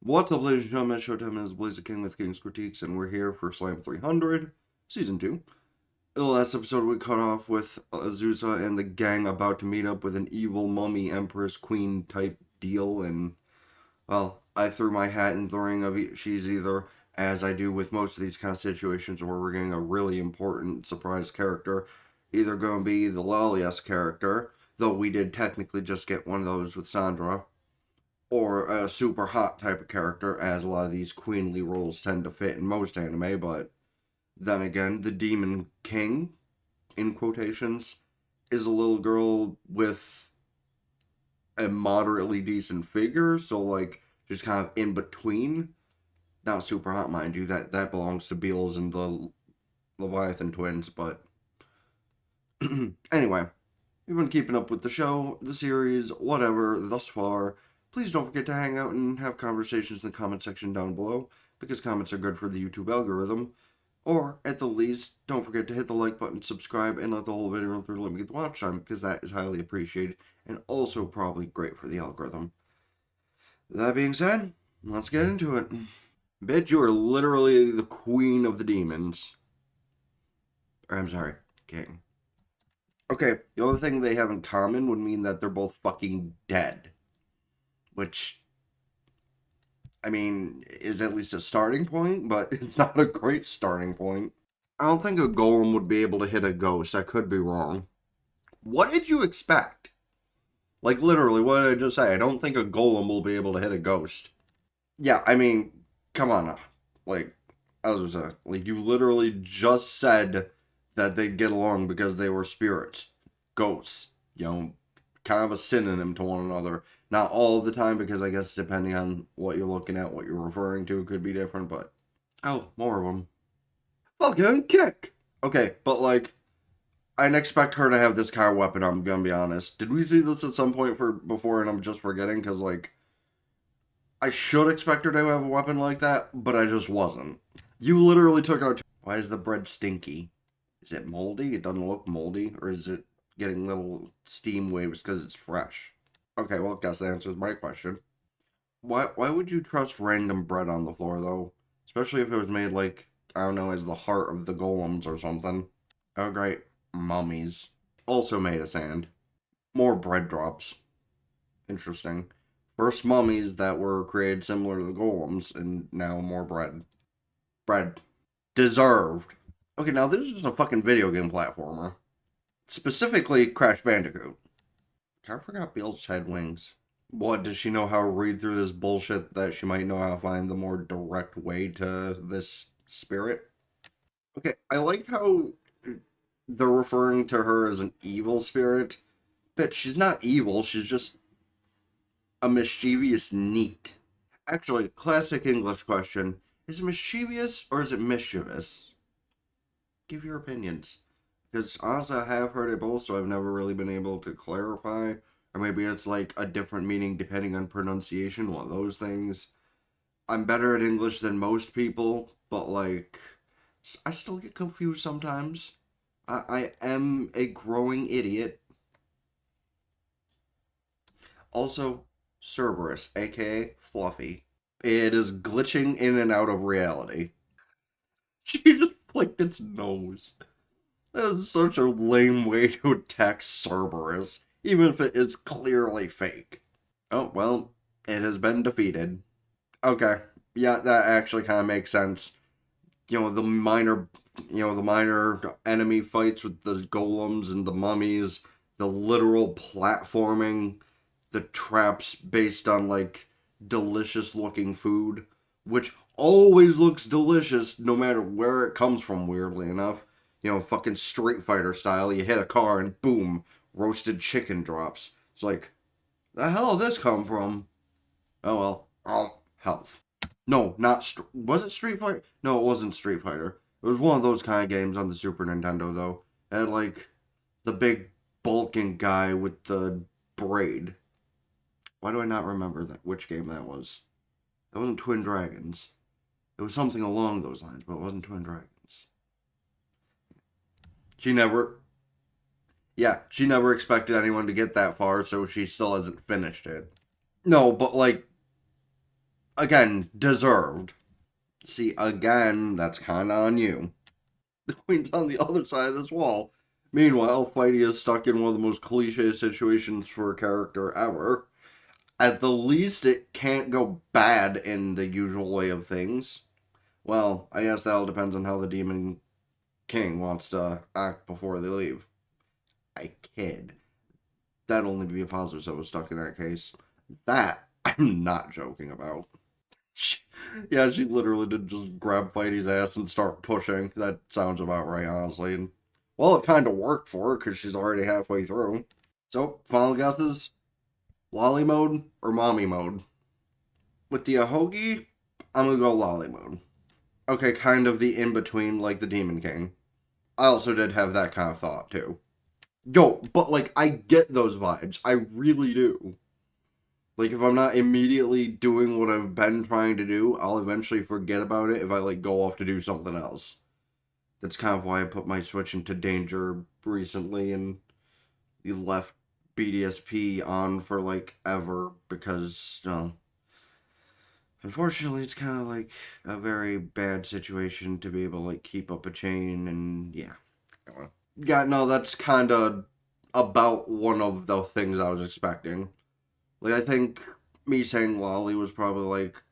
What's up, ladies and gentlemen? Showtime is Blaze the King with King's Critiques, and we're here for Slam 300, Season 2. In the last episode, we cut off with Azusa and the gang about to meet up with an evil mummy empress queen type deal, and, well, I threw my hat in the ring of she's either, as I do with most of these kind of situations where we're getting a really important surprise character, either going to be the Lolly-esque character, though we did technically just get one of those with Sandra, or a super hot type of character, as a lot of these queenly roles tend to fit in most anime, but then again, the Demon King, in quotations, is a little girl with a moderately decent figure, so like just kind of in between. Not super hot, mind you, that belongs to Beals and the Leviathan twins, but anyway, you've been keeping up with the show, the series, whatever, thus far. Please don't forget to hang out and have conversations in the comment section down below, because comments are good for the YouTube algorithm. Or, at the least, don't forget to hit the like button, subscribe, and let the whole video run through to let me get the watch time, because that is highly appreciated, and also probably great for the algorithm. That being said, let's get into it. Bitch, you are literally the queen of the demons. Or, I'm sorry, king. Okay, the only thing they have in common would mean that they're both fucking dead. Which, I mean, is at least a starting point, but it's not a great starting point. I don't think a golem would be able to hit a ghost. I could be wrong. What did you expect? Like, literally, what did I just say? I don't think a golem will be able to hit a ghost. Yeah, I mean, come on now. Like, I was gonna say, like, you literally just said that they'd get along because they were spirits. Ghosts. You know, kind of a synonym to one another. Not all the time, because I guess depending on what you're looking at, what you're referring to, it could be different, but... Oh, more of them. Falcon kick! Okay, but like, I didn't expect her to have this kind of weapon, I'm gonna be honest. Did we see this at some point before and I'm just forgetting? Because, like, I should expect her to have a weapon like that, but I just wasn't. You literally took out... Why is the bread stinky? Is it moldy? It doesn't look moldy. Or is it getting little steam waves because it's fresh? Okay, well, I guess that answers my question. Why would you trust random bread on the floor, though? Especially if it was made, like, I don't know, as the heart of the golems or something. Oh, great. Mummies. Also made of sand. More bread drops. Interesting. First mummies that were created similar to the golems, and now more bread. Bread. Deserved. Okay, now this is a fucking video game platformer. Specifically, Crash Bandicoot. I forgot Beals had wings. What, does she know how to read through this bullshit that she might know how to find the more direct way to this spirit? Okay, I like how they're referring to her as an evil spirit, but she's not evil, she's just a mischievous neat. Actually, classic English question. Is it mischievous or is it mischievous? Give your opinions. Because honestly, I have heard it both, so I've never really been able to clarify. Or maybe it's like a different meaning depending on pronunciation, one of those things. I'm better at English than most people, but like, I still get confused sometimes. I am a growing idiot. Also, Cerberus, aka Fluffy. It is glitching in and out of reality. She just flicked its nose. That is such a lame way to attack Cerberus, even if it is clearly fake. Oh, well, it has been defeated. Okay, yeah, that actually kind of makes sense. The minor enemy fights with the golems and the mummies, the literal platforming, the traps based on, like, delicious looking food, which always looks delicious no matter where it comes from, weirdly enough. Fucking Street Fighter style, you hit a car and boom, roasted chicken drops. It's like, the hell did this come from? Oh well. Oh, health. No, was it Street Fighter? No, it wasn't Street Fighter. It was one of those kind of games on the Super Nintendo, though. It had, like, the big bulking guy with the braid. Why do I not remember which game that was? That wasn't Twin Dragons. It was something along those lines, but it wasn't Twin Dragons. She never... Yeah, she never expected anyone to get that far, so she still hasn't finished it. No, but, like, Again, deserved. See, again, that's kind of on you. The queen's on the other side of this wall. Meanwhile, Whitey is stuck in one of the most cliche situations for a character ever. At the least, it can't go bad in the usual way of things. Well, I guess that all depends on how the Demon King wants to act before they leave. I kid. That'd only be a positive that was stuck in that case. That I'm not joking about. Yeah, she literally did just grab Whitey's ass and start pushing. That sounds about right, honestly. And, well, it kind of worked for her because she's already halfway through. So, final guesses? Lolly mode or mommy mode? With the Ahogi, I'm gonna go lolly mode. Okay, kind of the in between, like the Demon King. I also did have that kind of thought too. Yo, but like I get those vibes. I really do. Like if I'm not immediately doing what I've been trying to do, I'll eventually forget about it if I like go off to do something else. That's kind of why I put my Switch into danger recently and left BDSP on for like ever because unfortunately it's kind of like a very bad situation to be able to like keep up a chain and yeah. Yeah, no, that's kind of about one of the things I was expecting. Like, I think me saying Lolly was probably like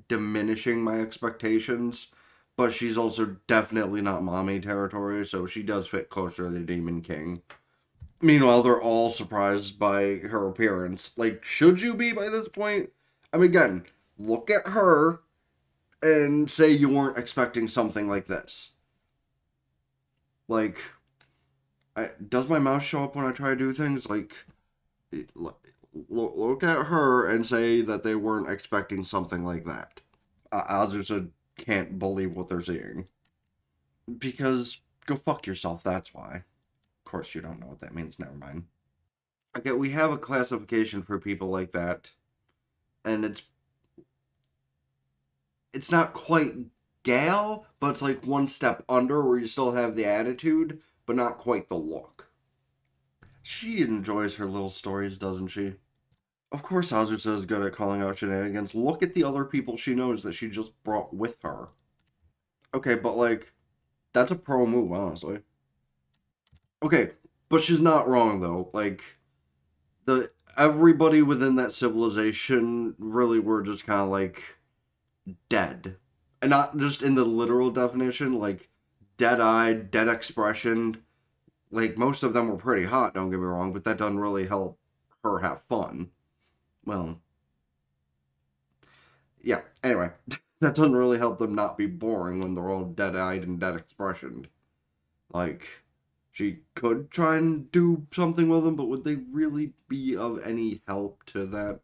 diminishing my expectations, but she's also definitely not mommy territory, so she does fit closer to the Demon King. Meanwhile, they're all surprised by her appearance. Like, should you be by this point? I mean, again, look at her and say you weren't expecting something like this. Like, does my mouse show up when I try to do things? Like, look at her and say that they weren't expecting something like that. Azusa can't believe what they're seeing. Because go fuck yourself, that's why. Of course, you don't know what that means, never mind. Okay, we have a classification for people like that, and it's not quite gal, but it's like one step under where you still have the attitude, but not quite the look. She enjoys her little stories, doesn't she? Of course, Azusa is good at calling out shenanigans. Look at the other people she knows that she just brought with her. Okay, but like, that's a pro move, honestly. Okay, but she's not wrong though. Like, the everybody within that civilization really were just kind of like dead, and not just in the literal definition, like dead-eyed, dead expression. Like most of them were pretty hot. Don't get me wrong, but that doesn't really help her have fun. Well, yeah. Anyway, that doesn't really help them not be boring when they're all dead-eyed and dead expressioned. Like, she could try and do something with them, but would they really be of any help to that?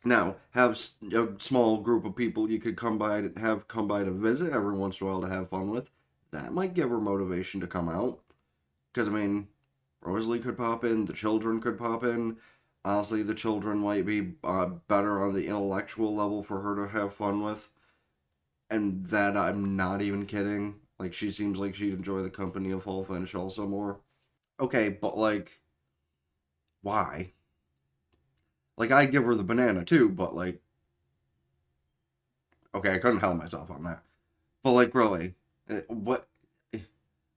Now, have a small group of people you could come by to visit every once in a while to have fun with. That might give her motivation to come out. Because I mean, Rosalie could pop in, the children could pop in. Honestly, the children might be better on the intellectual level for her to have fun with, and that I'm not even kidding. Like she seems like she'd enjoy the company of Wolf and Shelsa more. Okay, but like, why? Like I give her the banana too, but like, okay, I couldn't help myself on that. But like, really, what?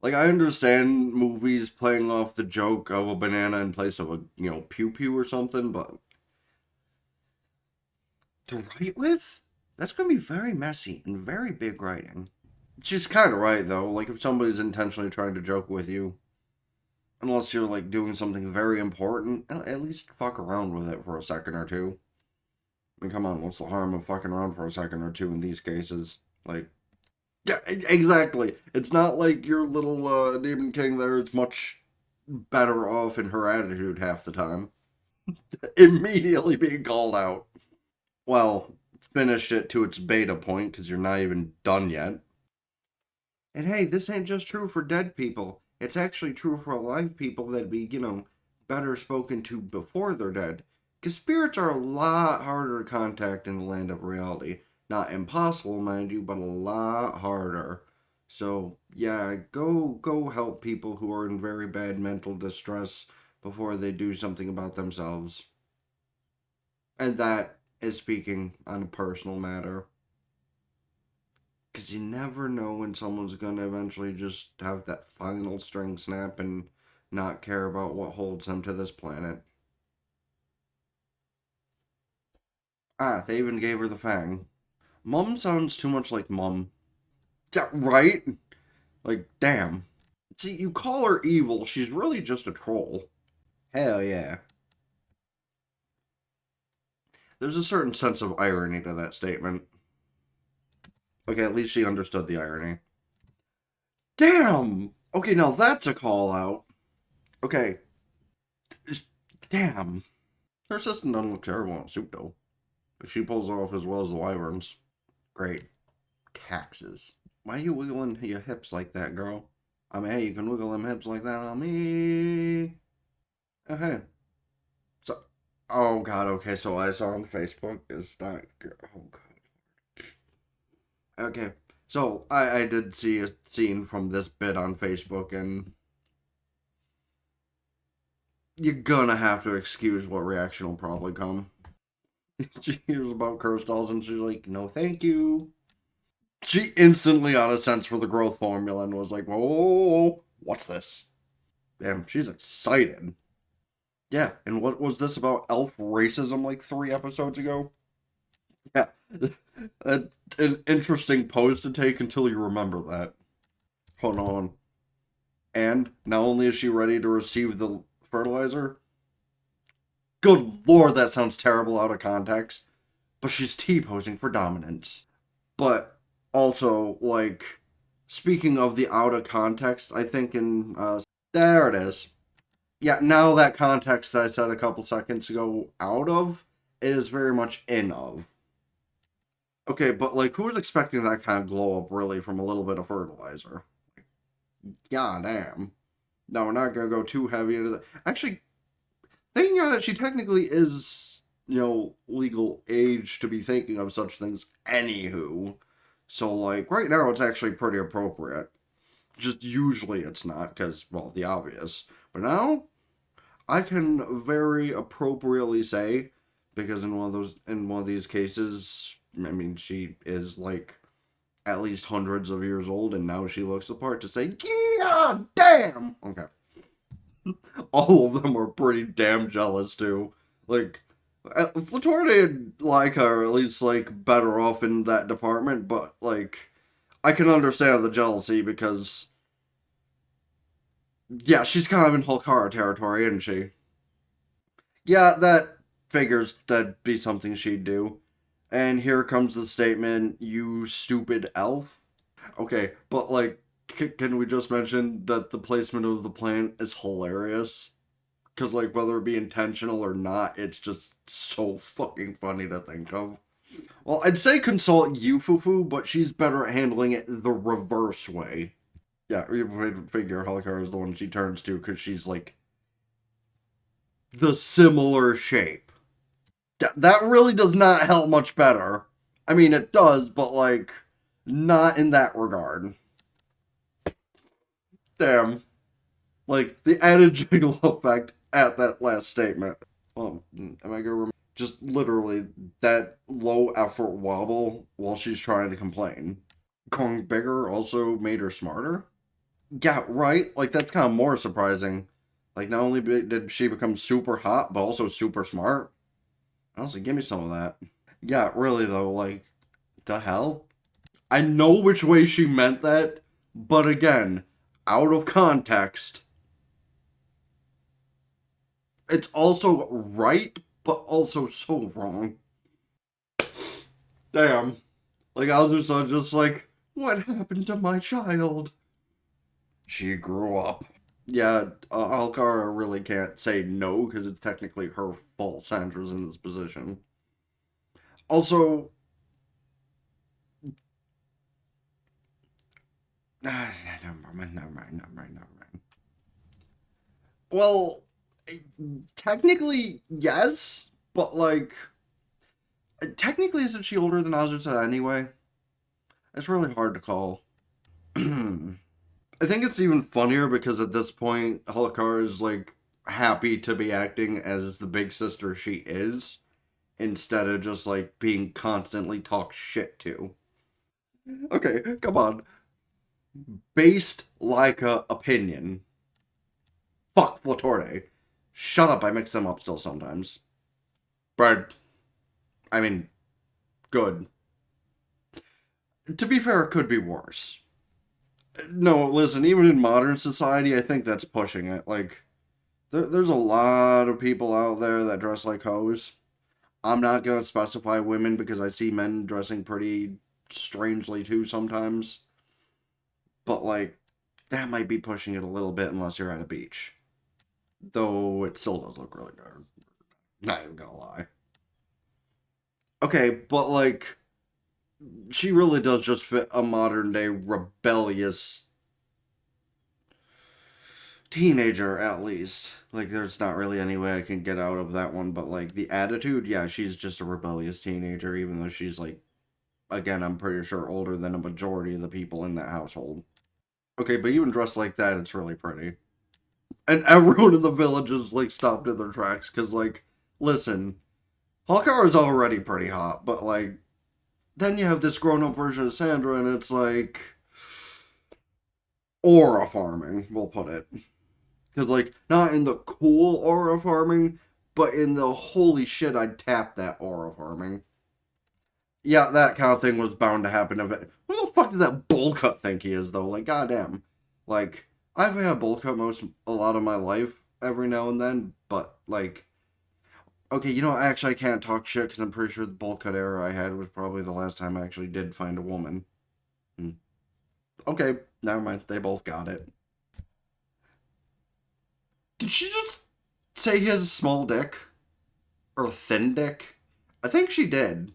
Like I understand movies playing off the joke of a banana in place of a pew pew or something, but to write with, that's gonna be very messy and very big writing. She's kind of right though. Like if somebody's intentionally trying to joke with you, unless you're like doing something very important, at least fuck around with it for a second or two. I mean, come on, what's the harm of fucking around for a second or two in these cases? Like, yeah, exactly. It's not like your little Demon King there is much better off in her attitude half the time. Immediately being called out. Well, finished it to its beta point because you're not even done yet. And hey, this ain't just true for dead people. It's actually true for alive people that'd be, better spoken to before they're dead. Because spirits are a lot harder to contact in the land of reality. Not impossible, mind you, but a lot harder. So, yeah, go help people who are in very bad mental distress before they do something about themselves. And that is speaking on a personal matter. Because you never know when someone's going to eventually just have that final string snap and not care about what holds them to this planet. Ah, they even gave her the fang. Mum sounds too much like Mum. Yeah, right? Like, damn. See, you call her evil, she's really just a troll. Hell yeah. There's a certain sense of irony to that statement. Okay, at least she understood the irony. Damn! Okay, now that's a call out. Okay. Damn. Her system doesn't look terrible in suit, though. But she pulls it off as well as the wyverns. Great. Taxes. Why are you wiggling your hips like that, girl? I mean, hey, you can wiggle them hips like that on me. Okay. So, oh god, okay, so I saw on Facebook is not, oh god. Okay, so I did see a scene from this bit on Facebook, and you're gonna have to excuse what reaction will probably come. She hears about curse dolls, and she's like, no thank you. She instantly got a sense for the growth formula and was like, whoa, what's this? Damn, she's excited. Yeah, and what was this about elf racism like 3 episodes ago? Yeah, an interesting pose to take until you remember that. Hold on. And not only is she ready to receive the fertilizer, good lord, that sounds terrible out of context, but she's T-posing for dominance. But also, like, speaking of the out of context, I think there it is. Yeah, now that context that I said a couple seconds ago out of is very much in of. Okay, but like, who was expecting that kind of glow up really from a little bit of fertilizer? God damn. No, we're not gonna go too heavy into that. Actually, thinking on it, she technically is, legal age to be thinking of such things. Anywho, so like right now, it's actually pretty appropriate. Just usually it's not because, well, the obvious. But now I can very appropriately say, because in one of these cases, I mean, she is like at least hundreds of years old, and now she looks the part to say, yeah, damn. Okay, all of them are pretty damn jealous too. Like, Flatorde and Laika are at least like better off in that department, but like, I can understand the jealousy because, yeah, she's kind of in Halkara territory, isn't she? Yeah, that figures that'd be something she'd do. And here comes the statement, you stupid elf. Okay, but like, can we just mention that the placement of the plant is hilarious? Because, like, whether it be intentional or not, it's just so fucking funny to think of. Well, I'd say consult Yufufu, but she's better at handling it the reverse way. Yeah, you figure Halakara is the one she turns to because she's, like, the similar shape. That really does not help much better. I mean, it does, but, like, not in that regard. Damn. Like, the added jiggle effect at that last statement. Am I gonna remember? Just literally that low effort wobble while she's trying to complain. Going bigger also made her smarter? Yeah, right? Like, that's kind of more surprising. Like, not only did she become super hot, but also super smart. Honestly, give me some of that. Yeah, really, though, like, the hell? I know which way she meant that, but again, out of context. It's also right, but also so wrong. Damn. Like, I was just like, what happened to my child? She grew up. Yeah, Halkara really can't say no because it's technically her fault Sandra's in this position. Also, never mind. Well, technically, yes, but like, technically, isn't she older than Azusa anyway? It's really hard to call. I think it's even funnier because at this point, Halakara is like happy to be acting as the big sister she is, instead of just like being constantly talked shit to. Okay, come on. Based like a opinion. Fuck Flatorde. Shut up, I mix them up still sometimes. But, I mean, good. To be fair, it could be worse. No, listen, even in modern society, I think that's pushing it. Like, there's a lot of people out there that dress like hoes. I'm not going to specify women because I see men dressing pretty strangely too sometimes. But, like, that might be pushing it a little bit unless you're at a beach. Though it still does look really good. Not even gonna lie. Okay, but, like, she really does just fit a modern day rebellious teenager, at least. Like, there's not really any way I can get out of that one, but, like, the attitude, yeah, she's just a rebellious teenager, even though she's, like, again, I'm pretty sure older than a majority of the people in that household. Okay, but even dressed like that, it's really pretty. And everyone in the village is, like, stopped in their tracks, because, like, listen, Halkara is already pretty hot, but, like, then you have this grown up version of Sandra, and it's, like, aura farming, we'll put it. Because, like, not in the cool aura farming, but in the holy shit, I'd tap that aura farming. Yeah, that kind of thing was bound to happen. Who the fuck did that bowl cut think he is, though? Like, goddamn. Like, I've had a bowl cut a lot of my life, every now and then, but, like, okay, actually, I can't talk shit because I'm pretty sure the bowl cut era I had was probably the last time I actually did find a woman. Hmm. Okay, never mind. They both got it. Did she just say he has a small dick? Or thin dick? I think she did.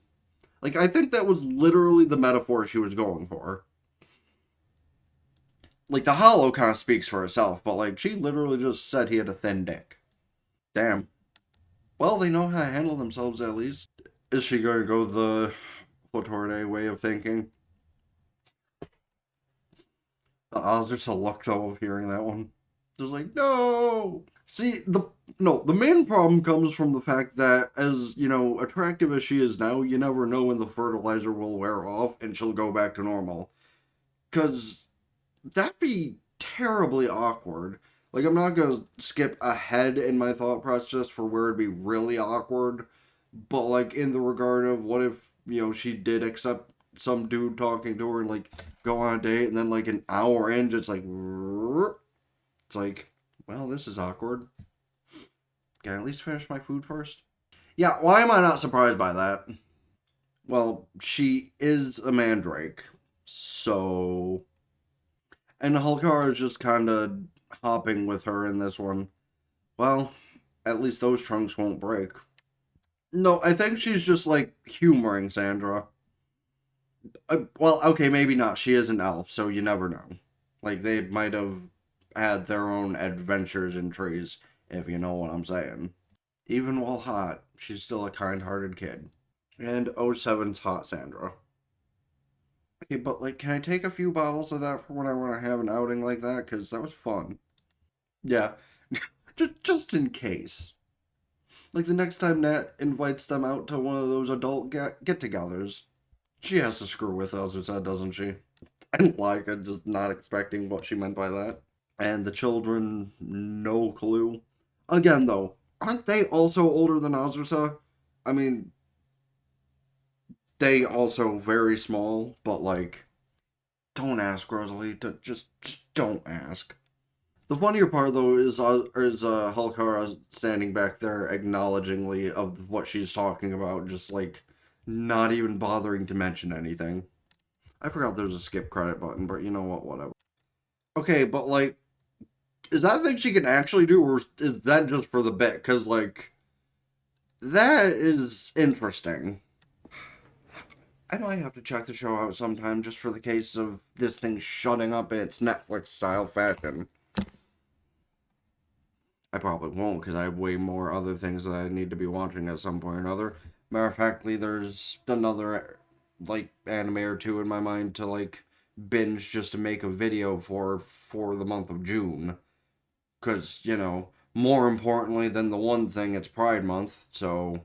Like, I think that was literally the metaphor she was going for. Like, the hollow kind of speaks for itself, but, like, she literally just said he had a thin dick. Damn. Well, they know how to handle themselves at least. Is she going to go the Fotorde way of thinking? I was just a look, though, of hearing that one. Just like, no! See, the main problem comes from the fact that, as, attractive as she is now, you never know when the fertilizer will wear off and she'll go back to normal. Because that'd be terribly awkward. Like, I'm not gonna skip ahead in my thought process for where it'd be really awkward, but, like, in the regard of what if, she did accept some dude talking to her and, like, go on a date, and then, like, an hour in, just like, it's like, well, this is awkward. Can I at least finish my food first? Yeah, why am I not surprised by that? Well, she is a mandrake, so. And Halkara is just kind of hopping with her in this one. Well, at least those trunks won't break. No, I think she's just, like, humoring Sandra. Well, okay, maybe not. She is an elf, so you never know. Like, they might have had their own adventures in trees, if you know what I'm saying. Even while hot, she's still a kind-hearted kid. And '07's hot Sandra. Okay, but, like, can I take a few bottles of that for when I want to have an outing like that? Because that was fun. Yeah, just in case. Like, the next time Nat invites them out to one of those adult get-togethers, she has to screw with Elzer's, doesn't she? I didn't like it, just not expecting what she meant by that. And the children, no clue. Again, though, aren't they also older than Azursa? I mean, they also very small, but, like, don't ask, Rosalie. Just don't ask. The funnier part, though, is Halkara standing back there acknowledgingly of what she's talking about, just, like, not even bothering to mention anything. I forgot there's a skip credit button, but you know what, whatever. Okay, but, like, is that a thing she can actually do, or is that just for the bit? Because, like, that is interesting. I might have to check the show out sometime just for the case of this thing shutting up in its Netflix style fashion. I probably won't because I have way more other things that I need to be watching at some point or another. Matter of factly, there's another, like, anime or two in my mind to, like, binge just to make a video for the month of June. Because, more importantly than the one thing, it's Pride Month, so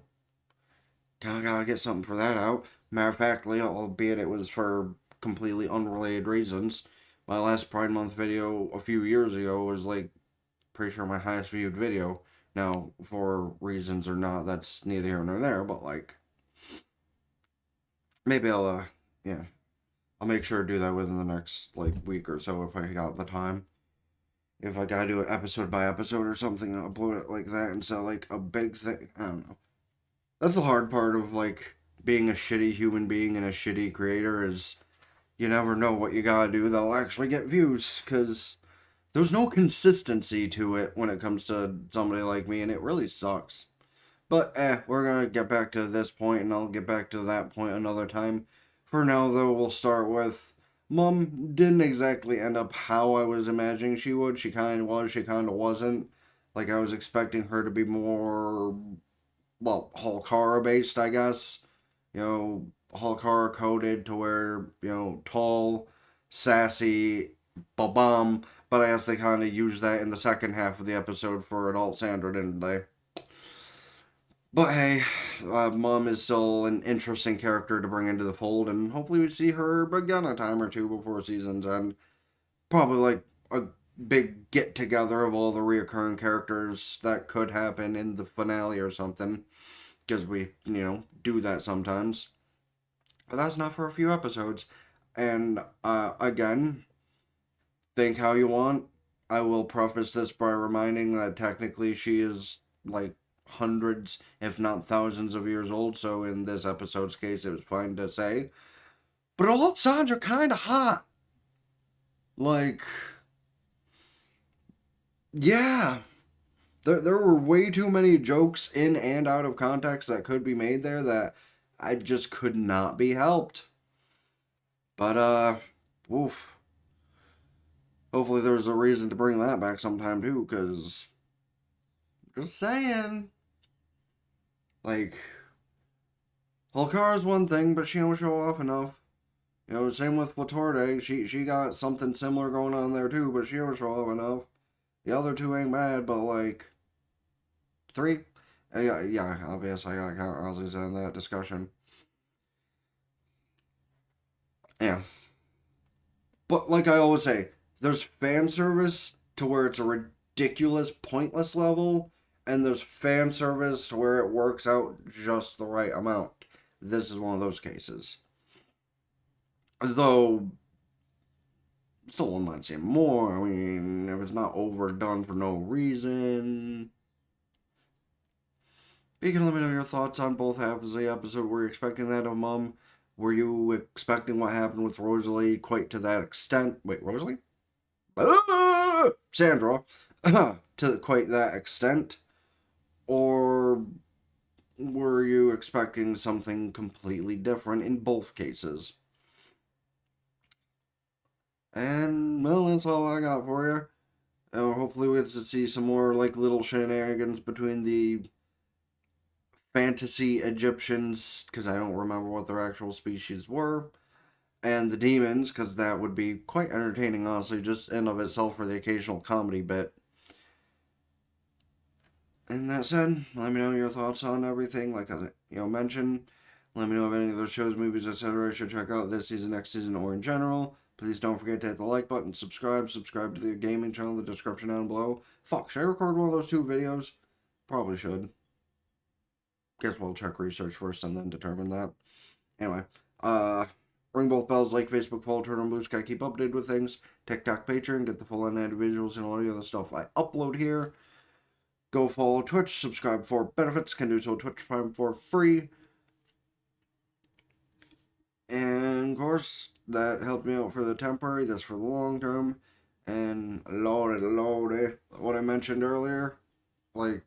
kind of gotta get something for that out. Matter of fact, albeit it was for completely unrelated reasons, my last Pride Month video a few years ago was like pretty sure my highest viewed video. Now, for reasons or not, that's neither here nor there. But like, maybe yeah, I'll make sure to do that within the next like week or so if I got the time. If I gotta do it episode by episode or something, I'll upload it like that. And so like a big thing, I don't know. That's the hard part of like being a shitty human being and a shitty creator is you never know what you gotta do that'll actually get views because there's no consistency to it when it comes to somebody like me, and it really sucks. But we're gonna get back to this point, and I'll get back to that point another time. For now, though, we'll start with Mom didn't exactly end up how I was imagining she would. She kind of was, she kind of wasn't. Like, I was expecting her to be more, well, Halkara based, I guess. You know, Halkara coded to where, you know, tall, sassy, ba-bum. But I guess they kind of used that in the second half of the episode for adult Sandra, didn't they? But hey, Mom is still an interesting character to bring into the fold, and hopefully we see her again a time or two before season's end. Probably like a big get together of all the reoccurring characters that could happen in the finale or something, because we, do that sometimes. But that's not for a few episodes. And again, think how you want. I will preface this by reminding that technically she is like hundreds, if not thousands of years old, so in this episode's case, it was fine to say. But old Sandra kind of hot. Like, yeah. There were way too many jokes in and out of context that could be made there that I just could not be helped. But, oof. Hopefully there's a reason to bring that back sometime too, because, just saying. Like, Halkara's one thing, but she don't show off enough. Same with Flatorde. She got something similar going on there too, but she don't show off enough. The other two ain't bad, but like, three? Yeah, obviously I gotta count Ozzy's in that discussion. Yeah. But like I always say, there's fan service to where it's a ridiculous, pointless level, and there's fan service to where it works out just the right amount. This is one of those cases. Though, still wouldn't mind seeing more. I mean, if it's not overdone for no reason. You can let me know your thoughts on both halves of the episode. Were you expecting that of Mom? Were you expecting what happened with Rosalie quite to that extent? Wait, Rosalie? Sandra. To quite that extent? Or were you expecting something completely different in both cases? And, well, that's all I got for you. Hopefully we get to see some more, like, little shenanigans between the fantasy Egyptians, because I don't remember what their actual species were, and the demons, because that would be quite entertaining, honestly, just in of itself for the occasional comedy bit. And that said, let me know your thoughts on everything, like I mentioned. Let me know if any of those shows, movies, etc. I should check out this season, next season, or in general. Please don't forget to hit the like button, subscribe to the gaming channel, the description down below. Fuck, should I record one of those two videos? Probably should. Guess we'll check research first and then determine that. Anyway, ring both bells, like Facebook, follow, turn on Blue Sky, keep updated with things. TikTok, Patreon, get the full unedited visuals and all the other stuff I upload here. Go follow Twitch, subscribe for benefits, can do so Twitch Prime for free. And of course, that helped me out for the temporary, this for the long term. And lordy, what I mentioned earlier, like,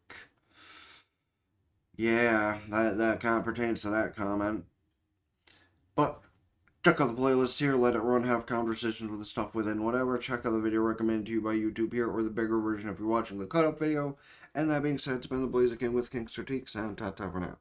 yeah, that kind of pertains to that comment. But check out the playlist here, let it run, have conversations with the stuff within, whatever. Check out the video recommended to you by YouTube here, or the bigger version if you're watching the cut-up video. And that being said, it's been the Blazer King with King's Critique, and ta-ta for now.